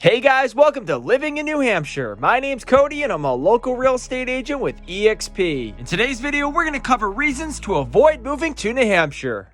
Hey guys, welcome to Living in New Hampshire. My name's Cody and I'm a local real estate agent with eXp. In today's video, we're going to cover reasons to avoid moving to New Hampshire.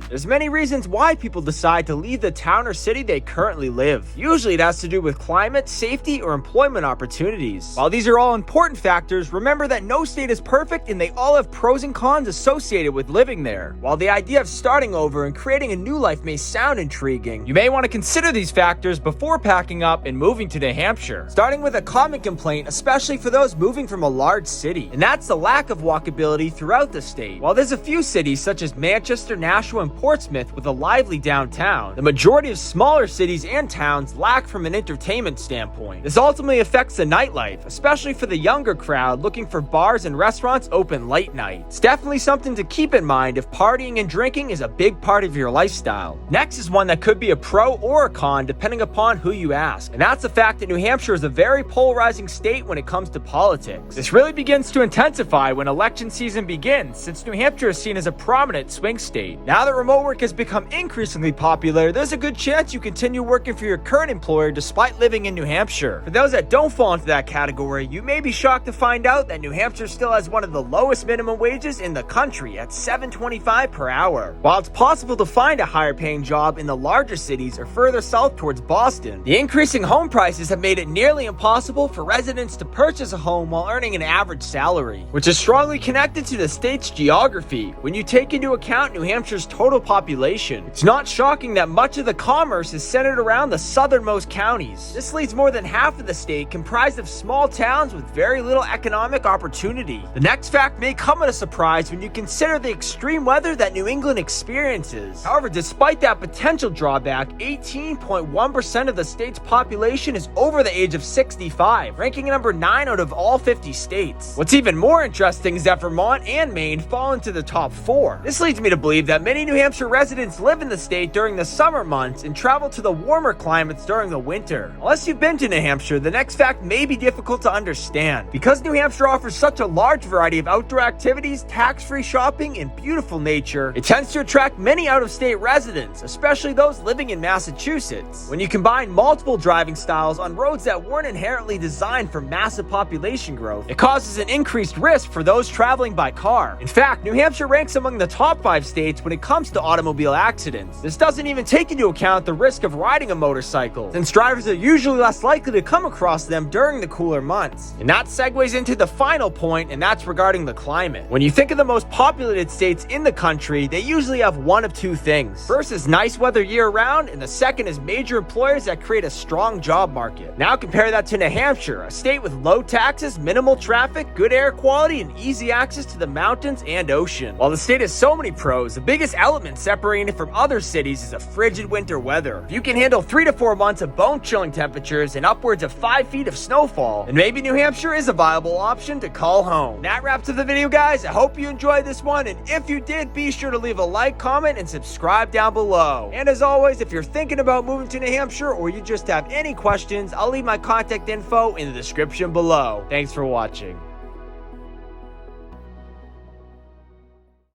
There's many reasons why people decide to leave the town or city they currently live. Usually it has to do with climate, safety, or employment opportunities. While these are all important factors, remember that no state is perfect and they all have pros and cons associated with living there. While the idea of starting over and creating a new life may sound intriguing, you may want to consider these factors before packing up and moving to New Hampshire. Starting with a common complaint, especially for those moving from a large city, and that's the lack of walkability throughout the state. While there's a few cities such as Manchester, Nashua, and Portsmouth with a lively downtown, the majority of smaller cities and towns lack from an entertainment standpoint. This ultimately affects the nightlife, especially for the younger crowd looking for bars and restaurants open late night. It's definitely something to keep in mind if partying and drinking is a big part of your lifestyle. Next is one that could be a pro or a con depending upon who you ask, and that's the fact that New Hampshire is a very polarizing state when it comes to politics. This really begins to intensify when election season begins, since New Hampshire is seen as a prominent swing state. Now that remote work has become increasingly popular, there's a good chance you continue working for your current employer despite living in New Hampshire. For those that don't fall into that category, you may be shocked to find out that New Hampshire still has one of the lowest minimum wages in the country at $7.25 per hour. While it's possible to find a higher paying job in the larger cities or further south towards Boston, the increasing home prices have made it nearly impossible for residents to purchase a home while earning an average salary, which is strongly connected to the state's geography. When you take into account New Hampshire's total population, it's not shocking that much of the commerce is centered around the southernmost counties. This leaves more than half of the state comprised of small towns with very little economic opportunity. The next fact may come as a surprise when you consider the extreme weather that New England experiences. However, despite that potential drawback, 18.1% of the state's population is over the age of 65, ranking number 9 out of all 50 states. What's even more interesting is that Vermont and Maine fall into the top 4. This leads me to believe that many New Hampshire residents live in the state during the summer months and travel to the warmer climates during the winter. Unless you've been to New Hampshire, the next fact may be difficult to understand. Because New Hampshire offers such a large variety of outdoor activities, tax-free shopping, and beautiful nature, it tends to attract many out-of-state residents, especially those living in Massachusetts. When you combine multiple driving styles on roads that weren't inherently designed for massive population growth, it causes an increased risk for those traveling by car. In fact, New Hampshire ranks among the top 5 states when it comes to automobile accidents. This doesn't even take into account the risk of riding a motorcycle, since drivers are usually less likely to come across them during the cooler months. And that segues into the final point, and that's regarding the climate. When you think of the most populated states in the country, they usually have one of two things. First is nice weather year-round, and the second is major employers that create a strong job market. Now compare that to New Hampshire, a state with low taxes, minimal traffic, good air quality, and easy access to the mountains and ocean. While the state has so many pros, the biggest element separating it from other cities is a frigid winter weather. If you can handle 3 to 4 months of bone-chilling temperatures and upwards of 5 feet of snowfall, then maybe New Hampshire is a viable option to call home. That wraps up the video, guys. I hope you enjoyed this one, and if you did, be sure to leave a like, comment, and subscribe down below. And as always, if you're thinking about moving to New Hampshire or you just have any questions, I'll leave my contact info in the description below. Thanks for watching.